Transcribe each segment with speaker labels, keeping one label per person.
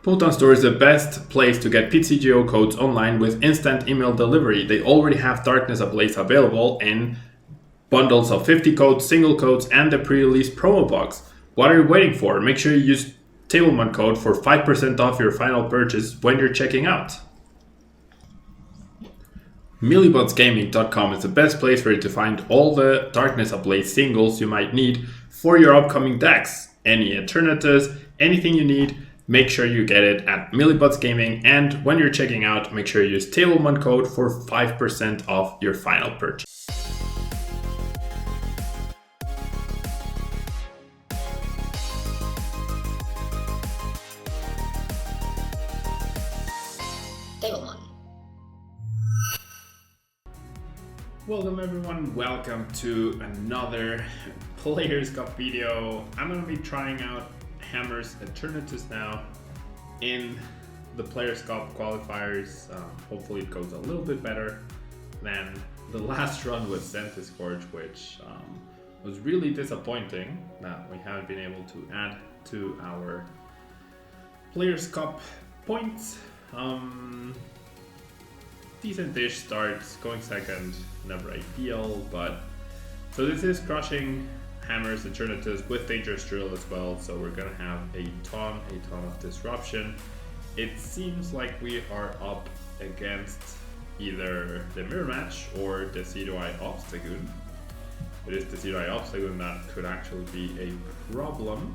Speaker 1: Photon Store is the best place to get PTGO codes online with instant email delivery. They already have Darkness Ablaze available in bundles of 50 codes, single codes, and the pre-release promo box. What are you waiting for? Make sure you use Tablemon code for 5% off your final purchase when you're checking out. MealyBotsGaming.com is the best place for you to find all the Darkness Ablaze singles you might need for your upcoming decks. Any Eternatus, anything you need, make sure you get it at MealyBotsGaming, and when you're checking out, make sure you use Tablemon code for 5% off your final purchase.
Speaker 2: Tablemon.
Speaker 1: Welcome everyone, welcome to another Players Cup video. I'm going to be trying out Hammer's Eternatus now in the Players Cup qualifiers. Hopefully it goes a little bit better than the last run with Centiscorch, which was really disappointing that we haven't been able to add to our Players Cup points. Decent-ish start, going second, never ideal, but so this is Crushing Hammer's Eternatus with Dangerous Drill as well, so we're gonna have a ton of disruption. It seems like we are up against either the mirror match or the C2I Obstagoon. It is the C2I Obstagoon that could actually be a problem.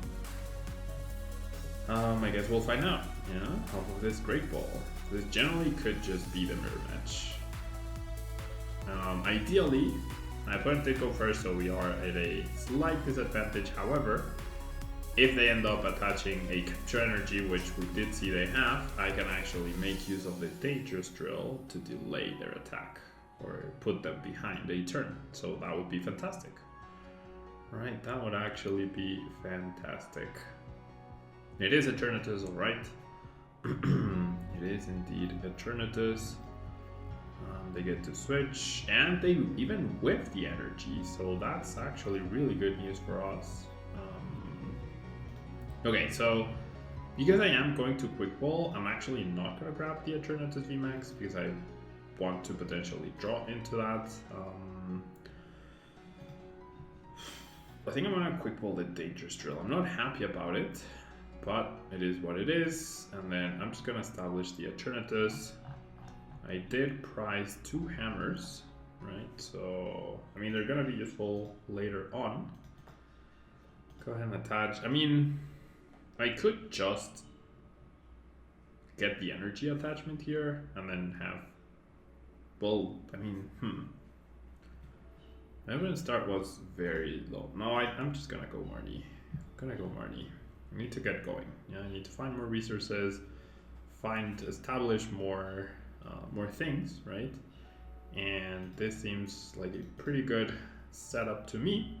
Speaker 1: I guess we'll find out, you know, off of this Great Ball. This generally could just be the mirror match. Ideally, my opponent did go first, so we are at a slight disadvantage. However, if they end up attaching a Capture Energy, which we did see they have, I can actually make use of the Dangerous Drill to delay their attack or put them behind a turn. So that would be fantastic. Right, that would actually be fantastic. It is Eternatus, alright. It is indeed Eternatus. They get to switch, and they even whip the energy, so that's actually really good news for us. Okay, so because I am going to Quick Ball, I'm actually not going to grab the Eternatus VMAX because I want to potentially draw into that. I think I'm going to Quick Ball the Dangerous Drill. I'm not happy about it, but it is what it is. And then I'm just going to establish the Eternatus. I did prize 2 hammers, right? So, I mean, they're going to be useful later on. Go ahead and attach. I mean, I could just get the energy attachment here and then have, well, I mean, my opening start was very low. No, I'm just going to go Marnie. I need to get going. Yeah, I need to find more resources, establish more things, right? And this seems like a pretty good setup to me.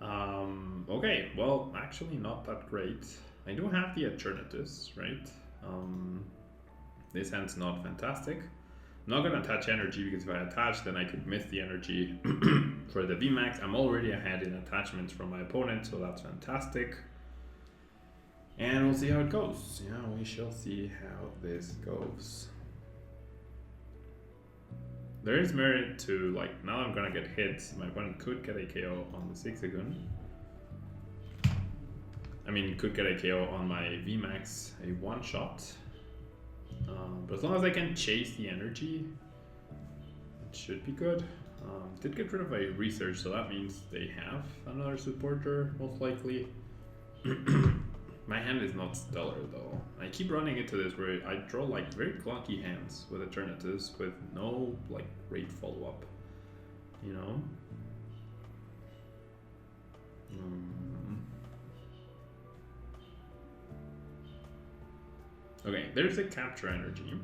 Speaker 1: Okay, well, actually not that great. I do have the Eternatus, right? This hand's not fantastic. I'm not gonna attach energy because if I attach, then I could miss the energy for the VMAX. I'm already ahead in attachments from my opponent, so that's fantastic. And we'll see how it goes. Yeah, we shall see how this goes. There is merit to, like, now I'm gonna get hit. My opponent could get a KO on the Zigzagoon. I mean, could get a KO on my VMAX, a one-shot. But as long as I can chase the energy, it should be good. Did get rid of a research, so that means they have another supporter, most likely. My hand is not stellar though. I keep running into this where I draw like very clunky hands with Eternatus with no like great follow-up, you know? Okay, there's a Capture Energy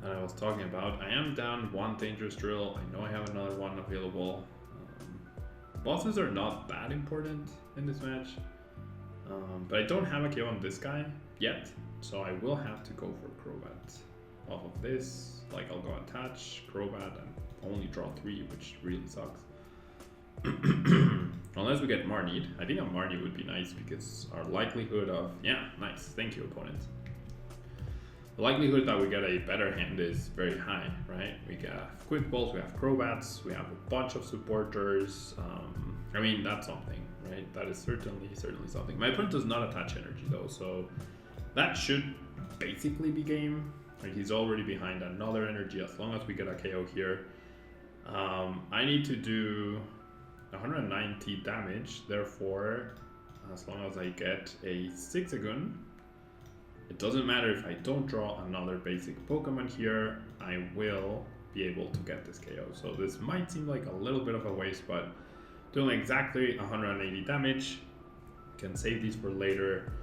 Speaker 1: that I was talking about. I am down 1 Dangerous Drill. I know I have another one available. Bosses are not that important in this match, but I don't have a KO on this guy yet, so I will have to go for Crobat off of this. Like, I'll go attach Crobat and only draw 3, which really sucks. Unless we get Marnie. I think a Marnie would be nice because our likelihood of... Yeah, nice. Thank you, opponent. The likelihood that we get a better hand is very high, right? We have Quick Balls, we have Crobats, we have a bunch of supporters. I mean, that's something, right? That is certainly something. My opponent does not attach energy though, so that should basically be game. Like, he's already behind another energy as long as we get a KO here. I need to do 190 damage, therefore, as long as I get a Zigzagoon, it doesn't matter if I don't draw another basic Pokemon here, I will be able to get this KO. So this might seem like a little bit of a waste, but doing exactly 180 damage, can save these for later,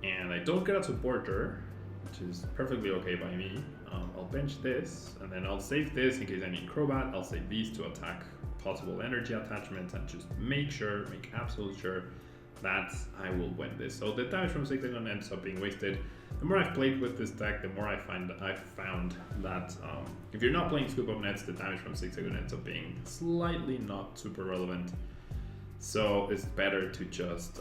Speaker 1: and I don't get a supporter, which is perfectly okay by me. I'll bench this, and then I'll save this in case I need Crobat. I'll save these to attack possible energy attachments and just make absolute sure that I will win this. So the damage from Zigzagoon ends up being wasted. The more I've played with this deck, the more I've found that if you're not playing Scoop Up Nets, the damage from Zigzagoon ends up being slightly not super relevant. So it's better to just,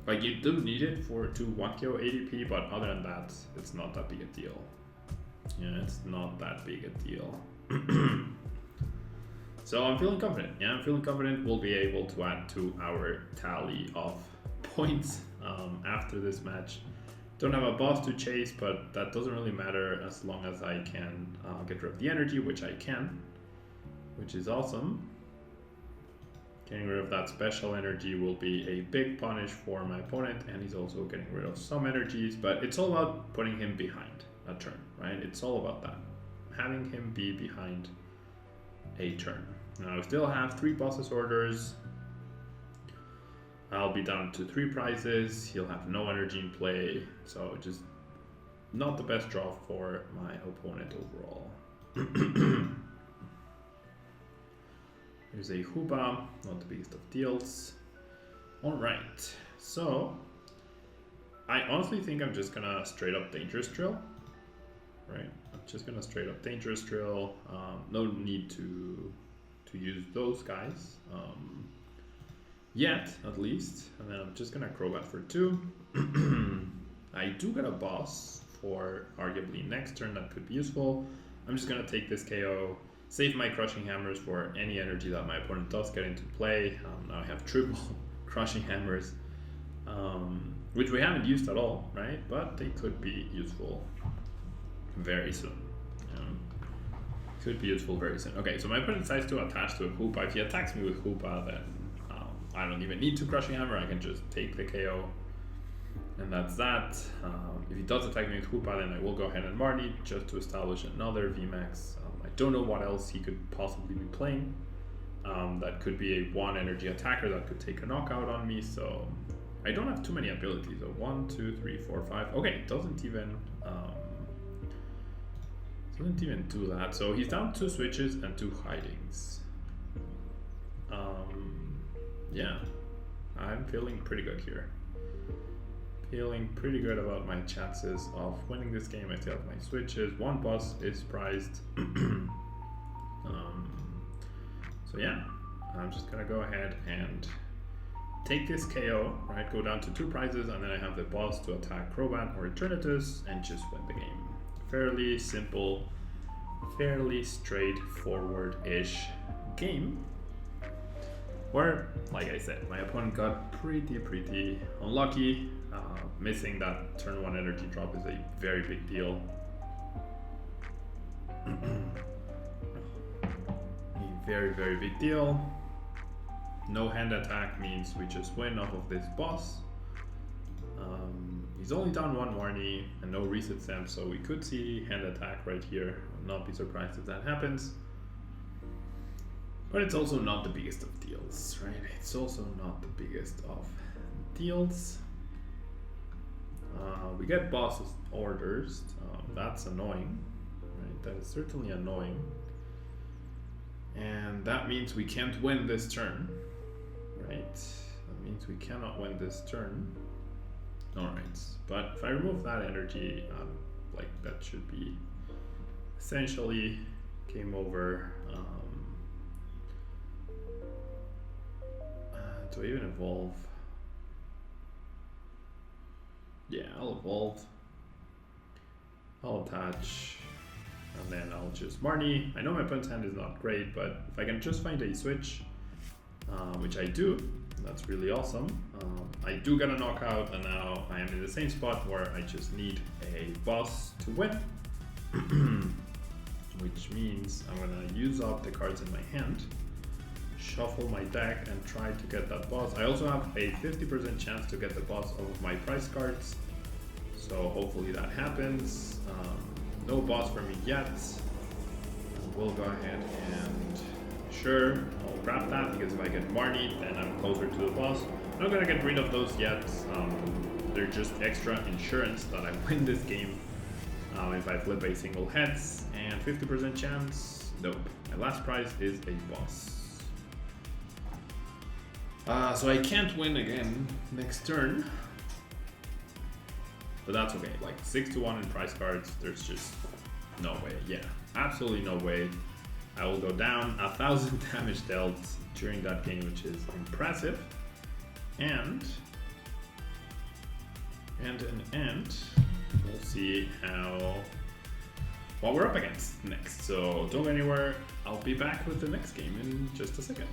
Speaker 1: like, you do need it to 1KO ADP, but other than that, it's not that big a deal. Yeah, it's not that big a deal. So I'm feeling confident. Yeah, I'm feeling confident we'll be able to add to our tally of points after this match. Don't have a boss to chase, but that doesn't really matter as long as I can get rid of the energy, which I can, which is awesome. Getting rid of that special energy will be a big punish for my opponent, and he's also getting rid of some energies, but it's all about putting him behind a turn, right? It's all about that. Having him be behind a turn. Now I still have 3 bosses orders. I'll be down to 3 prizes. He'll have no energy in play, so just not the best draw for my opponent overall. Here's a Hoopa, not the biggest of deals. Alright, so I honestly think I'm just gonna straight up Dangerous Drill. Right, I'm just gonna straight up Dangerous Drill. No need to use those guys yet, at least. And then I'm just gonna Crobat for 2. I do get a boss for arguably next turn that could be useful. I'm just gonna take this KO, save my Crushing Hammers for any energy that my opponent does get into play. Now I have triple Crushing Hammers, which we haven't used at all, right? But they could be useful very soon. Could be useful very soon. Okay, so my opponent decides to attach to a Hoopa. If he attacks me with Hoopa, then I don't even need to Crushing Hammer. I can just take the KO, and that's that. If he does attack me with Hoopa, then I will go ahead and Marnie just to establish another VMAX. I don't know what else he could possibly be playing. That could be a 1 energy attacker that could take a knockout on me. So I don't have too many abilities. So 1, 2, 3, 4, 5. Okay, it doesn't even do that. So he's down 2 switches and 2 hidings. Yeah, I'm feeling pretty good here. Feeling pretty good about my chances of winning this game. I still have my switches. 1 boss is prized. So yeah, I'm just gonna go ahead and take this KO, right? Go down to 2 prizes, and then I have the boss to attack Crobat or Eternatus and just win the game. Fairly simple, fairly straightforward-ish game, where, like I said, my opponent got pretty unlucky. Missing that turn 1 energy drop is a very big deal. A very big deal. No hand attack means we just win off of this boss. He's only down 1 Marnie and no reset stamp, so we could see hand attack right here. I'll not be surprised if that happens. But it's also not the biggest of deals, right? It's also not the biggest of deals. We get bosses orders. That's annoying, right? That is certainly annoying. And that means we can't win this turn, right? That means we cannot win this turn. Alright, but if I remove that energy, like that should be essentially game over. do I even evolve? Yeah, I'll evolve. I'll attach. And then I'll just Marnie. I know my opponent's hand is not great, but if I can just find a switch, which I do, that's really awesome. I do get a knockout, and now I am in the same spot where I just need a boss to win. Which means I'm gonna use up the cards in my hand, shuffle my deck, and try to get that boss. I also have a 50% chance to get the boss off of my prize cards, so hopefully that happens. No boss for me yet. We'll go ahead and sure, I'll grab that because if I get Marnie, then I'm closer to the boss. I'm not gonna get rid of those yet. They're just extra insurance that I win this game. If I flip a single heads, and 50% chance, nope. My last prize is a boss. So I can't win again next turn. But that's okay, like 6-1 in prize cards, there's just no way, yeah, absolutely no way. I will go down 1,000 damage dealt during that game, which is impressive. And we'll see what we're up against next. So don't go anywhere, I'll be back with the next game in just a second.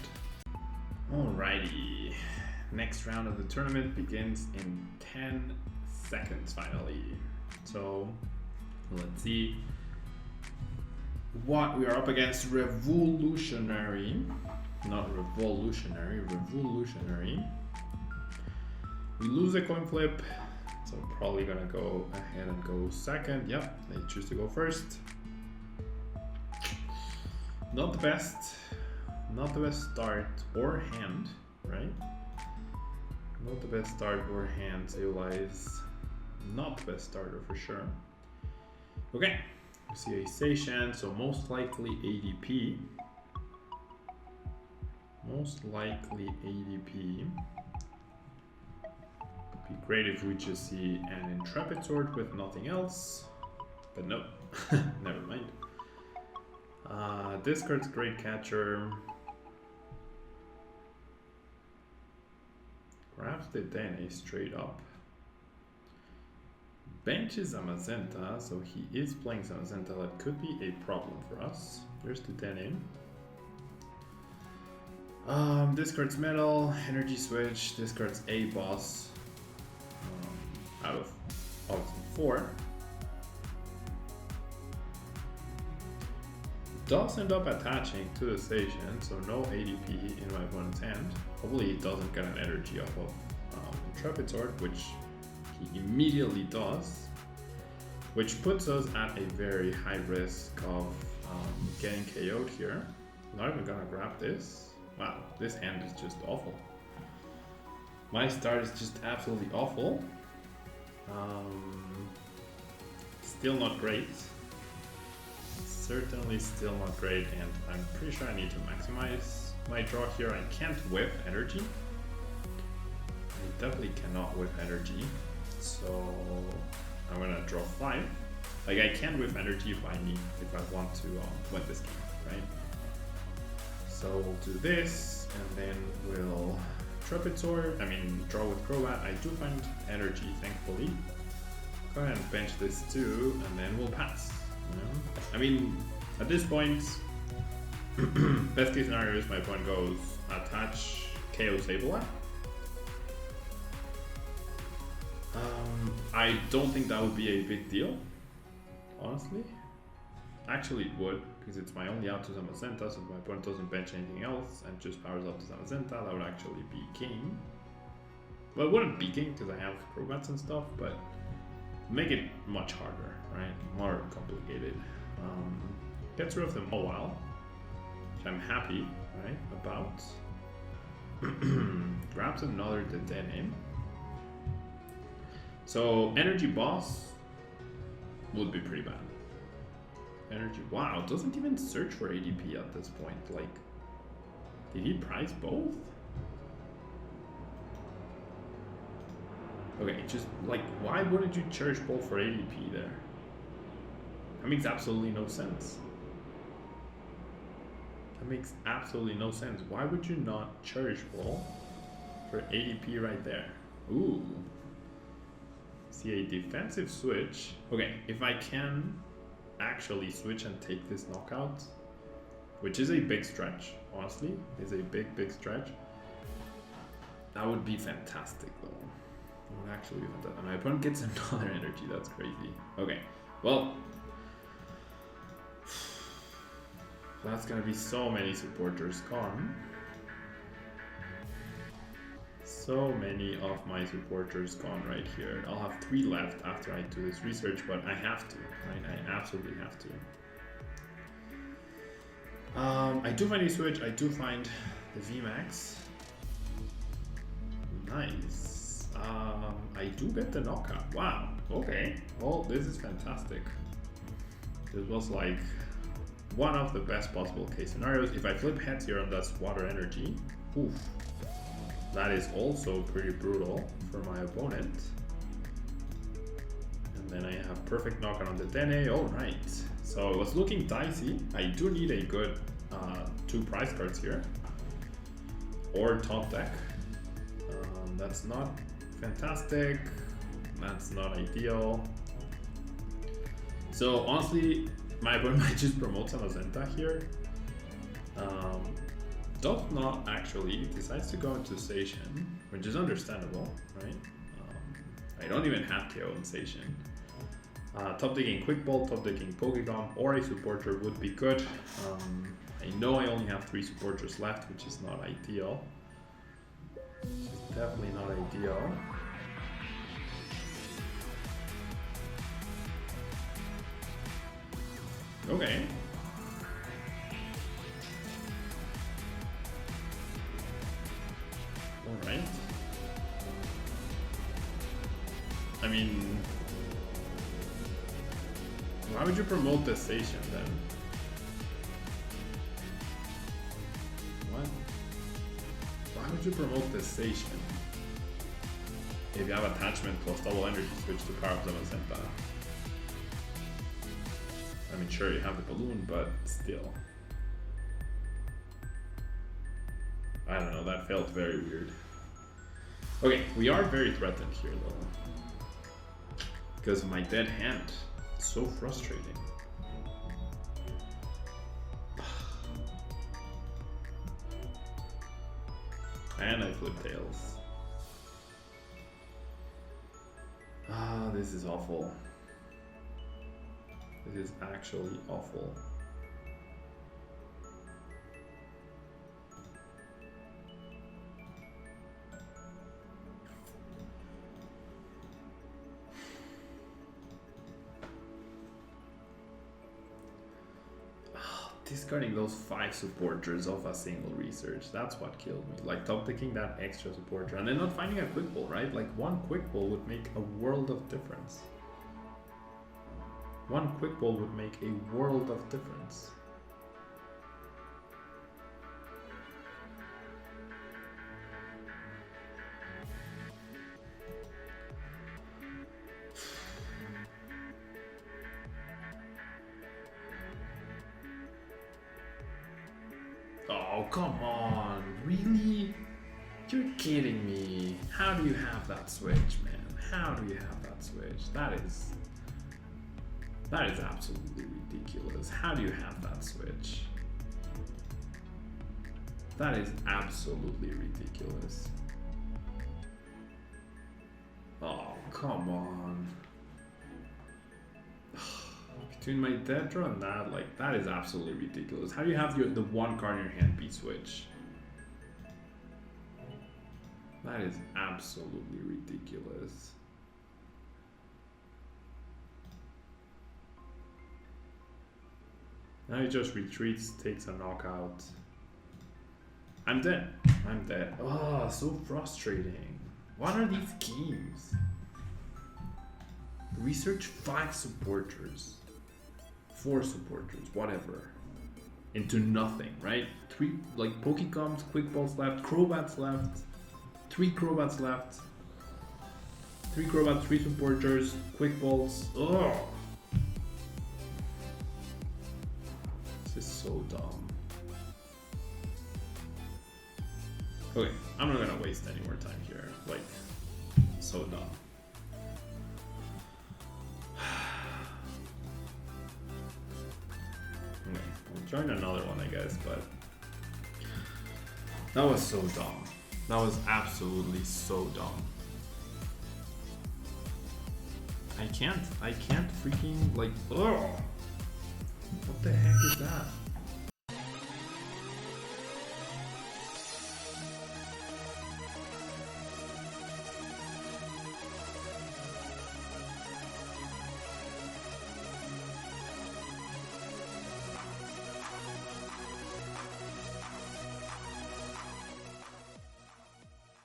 Speaker 1: Alrighty, next round of the tournament begins in 10 seconds finally. So let's see what we are up against. Revolutionary, not revolutionary, revolutionary. We lose a coin flip, so I'm probably gonna go ahead and go second. Yep, they choose to go first. Not the best start or hand, right? Not the best start or hand. Sableye, not the best starter for sure. Okay, we see a Station, so most likely ADP. Most likely ADP. Be great if we just see an Intrepid Sword with nothing else, but no, never mind. This card's Great Catcher. Grabs the DNA straight up. Benches Zamazenta, so he is playing Zamazenta. That could be a problem for us. There's the DNA. This card's Metal, Energy Switch. This card's a boss. Out of obviously 4. Does end up attaching to the Station, so no ADP in my opponent's hand. Hopefully he doesn't get an energy off of Intrepid Sword, which he immediately does, which puts us at a very high risk of getting KO'd here. Not even gonna grab this. Wow, this hand is just awful. My start is just absolutely awful. Still not great. Certainly still not great, and I'm pretty sure I need to maximize my draw here. I can't whip energy. I definitely cannot whip energy. So I'm gonna draw 5. Like I can whip energy if I want to win this game, right? So we'll do this, and then we'll Intrepid Sword. Draw with Crobat. I do find energy, thankfully. Go ahead and bench this too, and then we'll pass. At this point, best case scenario is my opponent goes attach KO Sableye. I don't think that would be a big deal, honestly. Actually, it would, because it's my only out to Zamazenta, so if my opponent doesn't bench anything else and just powers up to Zamazenta, that would actually be game. Well, it wouldn't be game because I have Crobats and stuff, but make it much harder, right? More complicated. Gets rid of the Mobile, which I'm happy, right, about. Grabs another Dedenne. So energy boss would be pretty bad. Energy, wow, doesn't even search for ADP at this point. Like, did he prize both? Okay, just like, why wouldn't you Cherish Ball for ADP there? That makes absolutely no sense. That makes absolutely no sense. Why would you not Cherish Ball for ADP right there. Ooh. See a defensive switch. Okay, if I can actually switch and take this knockout, which is a big stretch, honestly, is a big stretch. That would be fantastic though. It would actually be fantastic. And my opponent gets another energy, that's crazy. Okay, well, that's gonna be so many supporters gone. So many of my supporters gone right here. I'll have 3 left after I do this research, but I have to, right? I absolutely have to. I do find a switch, I do find the VMAX. Nice. I do get the knockout. Wow, okay. Well, this is fantastic. This was like one of the best possible case scenarios. If I flip heads here and that's water energy, oof. That is also pretty brutal for my opponent. And then I have perfect knockout on the DNA. All right. So it was looking dicey. I do need a good 2 prize cards here. Or top deck. That's not fantastic. That's not ideal. So honestly, my opponent might just promote some Azenta here. Does not actually, decides to go into Station, which is understandable, right? I don't even have TEU in Station. Top decking Quick Ball, top decking Pokemon, or a supporter would be good. I know I only have 3 supporters left, which is not ideal. Which is definitely not ideal. Okay. Alright. I mean, why would you promote the Station then? What? Why would you promote the Station? If you have attachment plus double energy switch to power up the Mazenta. I mean, sure, you have the balloon, but still. I don't know, that felt very weird. Okay, we are very threatened here though. Because of my dead hand. It's so frustrating. And I flip tails. Ah, this is awful. This is actually awful. Discarding those 5 supporters of a single research, that's what killed me. Like top decking that extra supporter and then not finding a quick ball, right? Like 1 quick ball would make a world of difference. 1 quick ball would make a world of difference. Oh, come on, really? You're kidding me. How do you have that switch, man? How do you have that switch? That is absolutely ridiculous. How do you have that switch? That is absolutely ridiculous. Oh, come on. Between my Tetra and that, like, that is absolutely ridiculous. How do you have the 1 card in your hand be switch? That is absolutely ridiculous. Now he just retreats, takes a knockout. I'm dead. I'm dead. Oh, so frustrating. What are these games? Research 5 supporters. 4 supporters, whatever. Into nothing, right? 3 like Pokecoms, Quick Balls left, Crobats left. 3 Crobats left. 3 Crobats, 3 supporters, Quick Balls. Ugh. This is so dumb. Okay, I'm not gonna waste any more time here. Like, so dumb. Okay, we'll join another one, I guess, but that was so dumb. That was absolutely so dumb. I can't freaking, like, ugh. What the heck?